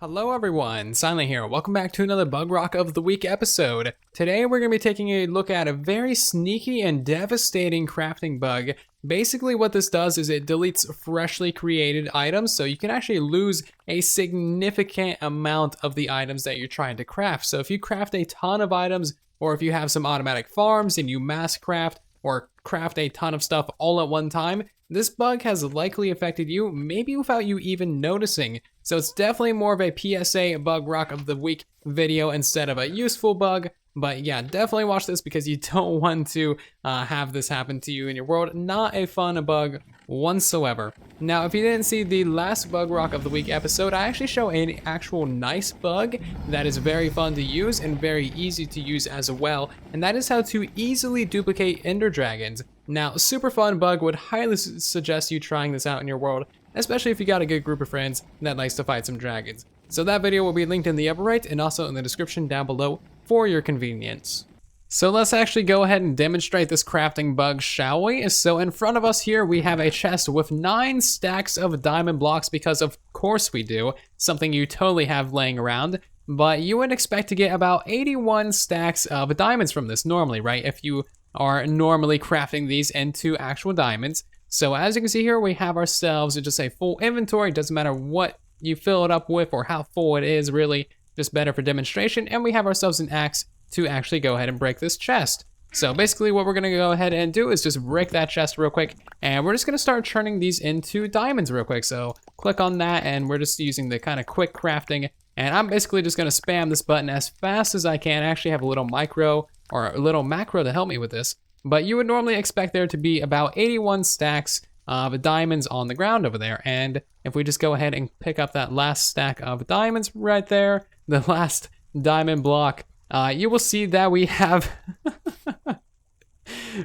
Hello everyone, Silent here. Welcome back to another Bugrock of the Week episode. Today we're going to be taking a look at a very sneaky and devastating crafting bug. Basically what this does is it deletes freshly created items, so you can actually lose a significant amount of the items that you're trying to craft. So if you craft a ton of items, or if you have some automatic farms and you mass craft or craft a ton of stuff all at one time, this bug has likely affected you, maybe without you even noticing. So it's definitely more of a PSA Bugrock of the Week video instead of a useful bug. But yeah, definitely watch this because you don't want to have this happen to you in your world. Not a fun bug whatsoever. Now, if you didn't see the last Bugrock of the Week episode, I actually show an actual nice bug that is very fun to use and very easy to use as well. And that is how to easily duplicate Ender Dragons. Now, super fun bug, would highly suggest you trying this out in your world, especially if you got a good group of friends that likes to fight some dragons. So that video will be linked in the upper right and also in the description down below for your convenience. So let's actually go ahead and demonstrate this crafting bug, shall we? So in front of us here, we have a chest with 9 stacks of diamond blocks because of course we do, something you totally have laying around. But you would expect to get about 81 stacks of diamonds from this normally, right? If you are normally crafting these into actual diamonds. So as you can see here, we have ourselves just a full inventory. Doesn't matter what you fill it up with or how full it is, really, just better for demonstration. And we have ourselves an axe to actually go ahead and break this chest. So basically what we're gonna go ahead and do is just break that chest real quick. And we're just gonna start turning these into diamonds real quick. So click on that and we're just using the kind of quick crafting. And I'm basically just gonna spam this button as fast as I can. I actually have a little micro or a little macro to help me with this. But you would normally expect there to be about 81 stacks of diamonds on the ground over there. And if we just go ahead and pick up that last stack of diamonds right there, the last diamond block, you will see that we have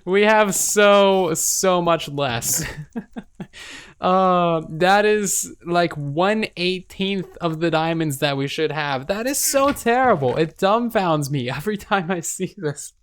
we have so much less. That is like 1/18 of the diamonds that we should have. That is so terrible. It dumbfounds me every time I see this.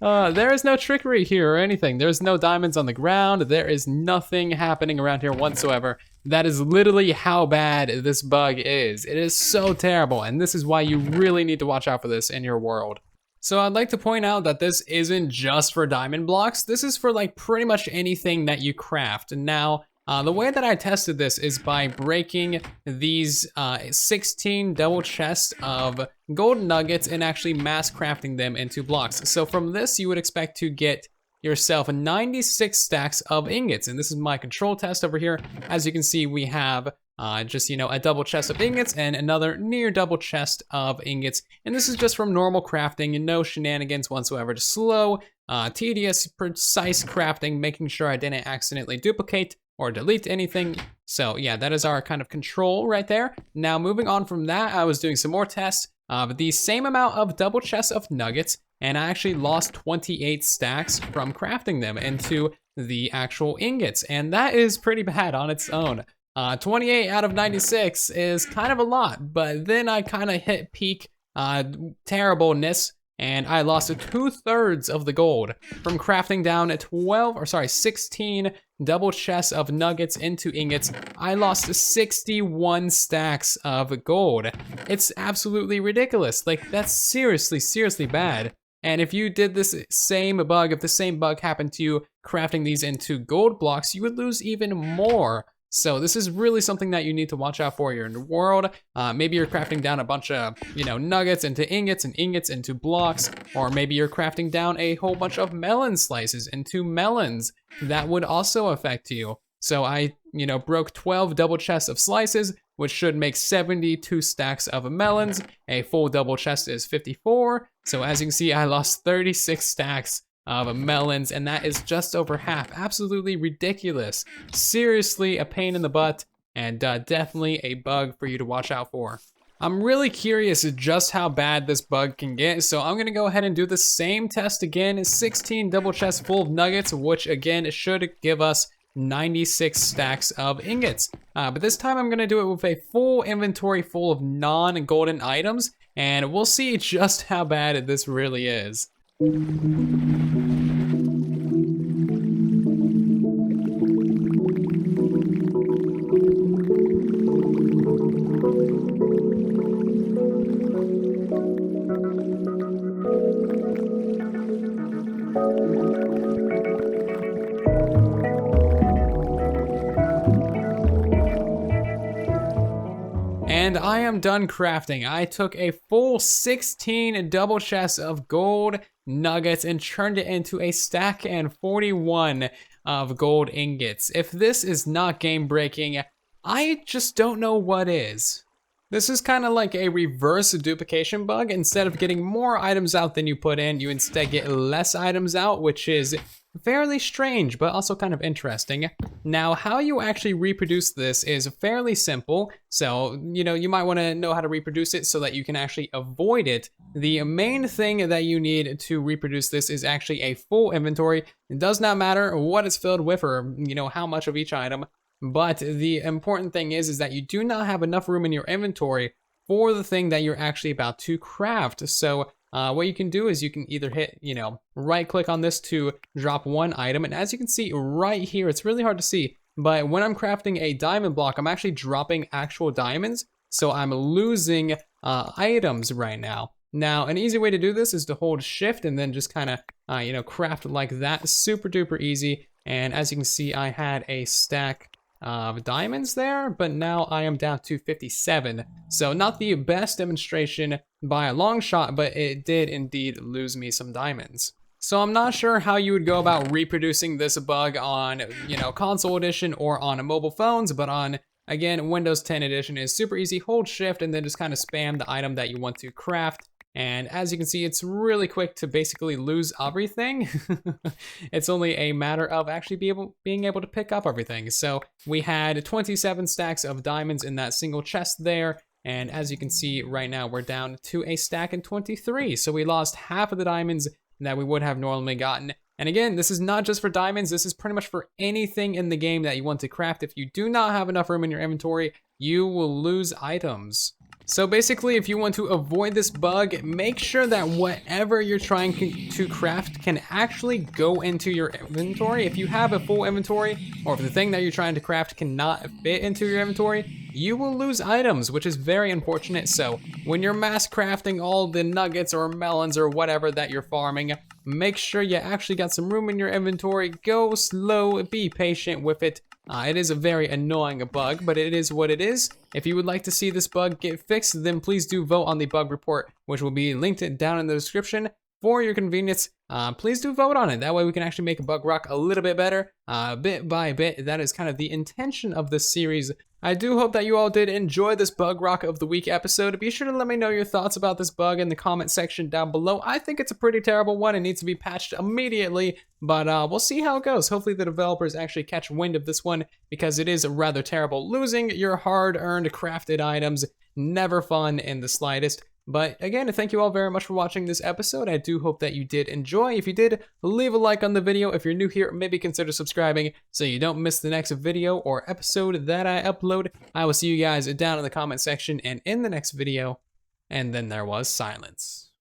There is no trickery here or anything. There's no diamonds on the ground. There is nothing happening around here whatsoever. That is literally how bad this bug is. It is so terrible, and this is why you really need to watch out for this in your world. So I'd like to point out that this isn't just for diamond blocks. This is for like pretty much anything that you craft. Now, the way that I tested this is by breaking these 16 double chests of golden nuggets and actually mass crafting them into blocks. So from this, you would expect to get yourself 96 stacks of ingots. And this is my control test over here. As you can see, we have just, a double chest of ingots and another near double chest of ingots. And this is just from normal crafting and no shenanigans whatsoever. Just slow, tedious, precise crafting, making sure I didn't accidentally duplicate or delete anything. So yeah, that is our kind of control right there. Now moving on from that, I was doing some more tests of the same amount of double chests of nuggets, and I actually lost 28 stacks from crafting them into the actual ingots, and that is pretty bad on its own. 28 out of 96 is kind of a lot, but then I kind of hit peak terribleness, and I lost 2/3 of the gold from crafting down at 16 double chests of nuggets into ingots. I lost 61 stacks of gold. It's absolutely ridiculous. Like, that's seriously bad. And if you did this same bug, if the same bug happened to you crafting these into gold blocks, you would lose even more. So this is really something that you need to watch out for in your world. Maybe you're crafting down a bunch of, nuggets into ingots and ingots into blocks, or maybe you're crafting down a whole bunch of melon slices into melons. That would also affect you. So I, broke 12 double chests of slices, which should make 72 stacks of melons. A full double chest is 54. So as you can see, I lost 36 stacks of melons, and that is just over half. Absolutely ridiculous. Seriously a pain in the butt, and definitely a bug for you to watch out for. I'm really curious just how bad this bug can get, so I'm gonna go ahead and do the same test again. 16 double chests full of nuggets, which again should give us 96 stacks of ingots. But this time I'm gonna do it with a full inventory full of non-golden items, and we'll see just how bad this really is. And I am done crafting. I took a full 16 double chests of gold nuggets and turned it into a stack and 41 of gold ingots. If this is not game breaking, I just don't know what is. This is kind of like a reverse duplication bug. Instead of getting more items out than you put in, you instead get less items out, which is fairly strange, but also kind of interesting. Now, how you actually reproduce this is fairly simple. So, you might want to know how to reproduce it so that you can actually avoid it. The main thing that you need to reproduce this is actually a full inventory. It does not matter what it's filled with or, how much of each item. But the important thing is that you do not have enough room in your inventory for the thing that you're actually about to craft. So what you can do is you can either hit, right click on this to drop one item. And as you can see right here, it's really hard to see, but when I'm crafting a diamond block, I'm actually dropping actual diamonds. So I'm losing items right now. Now, an easy way to do this is to hold shift and then just kind of, craft like that. Super duper easy. And as you can see, I had a stack of diamonds there, but now I am down to 57. So not the best demonstration by a long shot, but it did indeed lose me some diamonds. So I'm not sure how you would go about reproducing this bug on, console edition or on mobile phones, but on, again, Windows 10 edition is super easy. Hold shift and then just kind of spam the item that you want to craft. And as you can see, it's really quick to basically lose everything. It's only a matter of actually being able to pick up everything. So we had 27 stacks of diamonds in that single chest there. And as you can see right now, we're down to a stack and 23. So we lost half of the diamonds that we would have normally gotten. And again, this is not just for diamonds. This is pretty much for anything in the game that you want to craft. If you do not have enough room in your inventory, you will lose items. So basically, if you want to avoid this bug, make sure that whatever you're trying to craft can actually go into your inventory. If you have a full inventory, or if the thing that you're trying to craft cannot fit into your inventory, you will lose items, which is very unfortunate. So when you're mass crafting all the nuggets or melons or whatever that you're farming, make sure you actually got some room in your inventory. Go slow, be patient with it. It is a very annoying bug, but it is what it is. If you would like to see this bug get fixed, then please do vote on the bug report, which will be linked down in the description for your convenience. Please do vote on it. That way we can actually make Bugrock a little bit better, bit by bit. That is kind of the intention of this series. I do hope that you all did enjoy this Bugrock of the Week episode. Be sure to let me know your thoughts about this bug in the comment section down below. I think it's a pretty terrible one. It needs to be patched immediately, but we'll see how it goes. Hopefully the developers actually catch wind of this one because it is rather terrible. Losing your hard-earned crafted items, never fun in the slightest. But again, thank you all very much for watching this episode. I do hope that you did enjoy. If you did, leave a like on the video. If you're new here, maybe consider subscribing so you don't miss the next video or episode that I upload. I will see you guys down in the comment section and in the next video. And then there was silence.